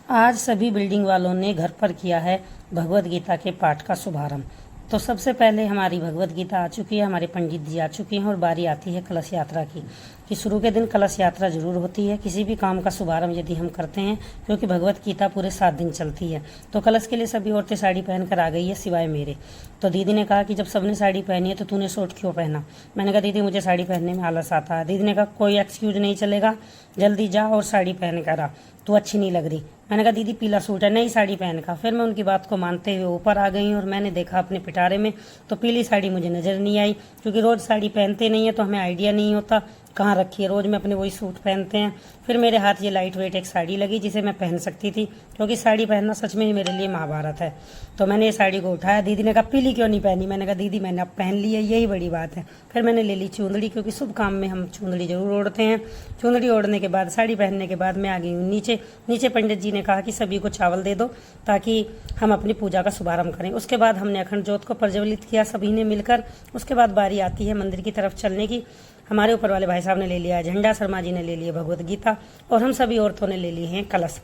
आज सभी बिल्डिंग वालों ने घर पर किया है भगवत गीता के पाठ का शुभारंभ। तो सबसे पहले हमारी भगवत गीता आ चुकी है, हमारे पंडित जी आ चुके हैं और बारी आती है कलश यात्रा की कि शुरू के दिन कलश यात्रा जरूर होती है किसी भी काम का शुभारंभ यदि हम करते हैं, क्योंकि भगवत गीता पूरे 7 दिन चलती है। तो कलश के लिए सभी औरतें साड़ी पहनकर आ गई है सिवाय मेरे। तो दीदी ने कहा कि जब सबने साड़ी पहनी है तो तूने सूट क्यों पहना। मैंने कहा दीदी मुझे साड़ी पहनने में आलस आता है। दीदी ने कहा कोई एक्सक्यूज नहीं चलेगा, जल्दी जा और साड़ी पहन कर आ, तू अच्छी नहीं लग रही। मैंने कहा दीदी पीला सूट है, नई साड़ी पहन का। फिर मैं उनकी बात को मानते हुए ऊपर आ गई और मैंने देखा अपने पिटारे में तो पीली साड़ी मुझे नज़र नहीं आई, क्योंकि रोज़ साड़ी पहनते नहीं है तो हमें आइडिया नहीं होता कहाँ रखी है। रोज़ में अपने वही सूट पहनते हैं। फिर मेरे हाथ ये लाइट वेट एक साड़ी लगी जिसे मैं पहन सकती थी, क्योंकि साड़ी पहनना सच में ही मेरे लिए महाभारत है। तो मैंने ये साड़ी को उठाया। दीदी ने कहा पीली क्यों नहीं पहनी। मैंने कहा दीदी मैंने अब पहन ली है, यही बड़ी बात है। फिर मैंने ले ली चुंदड़ी, क्योंकि शुभ काम में हम चुंदड़ी जरूर ओढ़ते हैं। चुंदड़ी ओढ़ने के बाद साड़ी पहनने के बाद मैं आ गई हूँ नीचे। नीचे पंडित जी ने कहा कि सभी को चावल दे दो ताकि हम अपनी पूजा का शुभारंभ करें। उसके बाद हमने अखंड ज्योत को प्रज्वलित किया सभी ने मिलकर। उसके बाद बारी आती है मंदिर की तरफ चलने की। हमारे ऊपर वाले भाई साहब ने ले लिया झंडा, शर्मा जी ने ले लिया भगवत गीता और हम सभी औरतों ने ले लिए हैं कलश।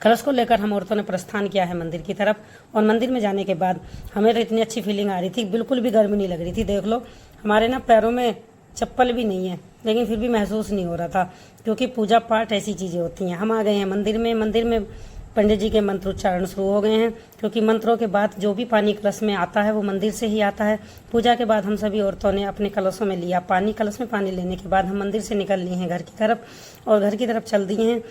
कलश को लेकर हम औरतों ने प्रस्थान किया है मंदिर की तरफ। और मंदिर में जाने के बाद हमें तो इतनी अच्छी फीलिंग आ रही थी, बिल्कुल भी गर्मी नहीं लग रही थी। देख लो हमारे ना पैरों में चप्पल भी नहीं है, लेकिन फिर भी महसूस नहीं हो रहा था, क्योंकि पूजा पाठ ऐसी चीज़ें होती हैं। हम आ गए हैं मंदिर में। मंदिर में पंडित जी के मंत्रोच्चारण शुरू हो गए हैं, क्योंकि मंत्रों के बाद जो भी पानी कलश में आता है वो मंदिर से ही आता है। पूजा के बाद हम सभी औरतों ने अपने कलशों में लिया पानी। कलश में पानी लेने के बाद हम मंदिर से निकल लिए हैं घर की तरफ और घर की तरफ चल दिए हैं।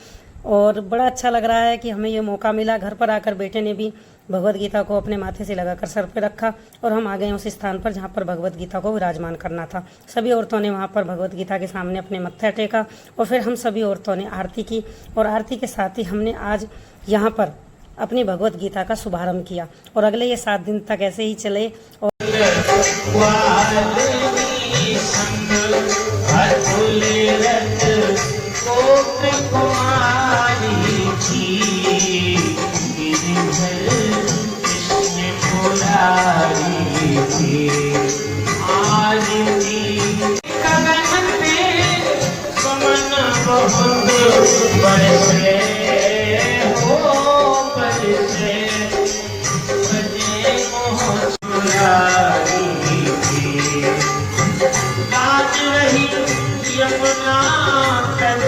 और बड़ा अच्छा लग रहा है कि हमें ये मौका मिला। घर पर आकर बेटे ने भी भगवत गीता को अपने माथे से लगाकर सर पे रखा और हम आ गए उस स्थान पर जहाँ पर भगवत गीता को विराजमान करना था। सभी औरतों ने वहाँ पर भगवत गीता के सामने अपने मत्था टेका और फिर हम सभी औरतों ने आरती की। और आरती के साथ ही हमने आज यहाँ पर अपनी भगवत गीता का शुभारंभ किया और अगले ये 7 दिन तक ऐसे ही चले। और यमुना तट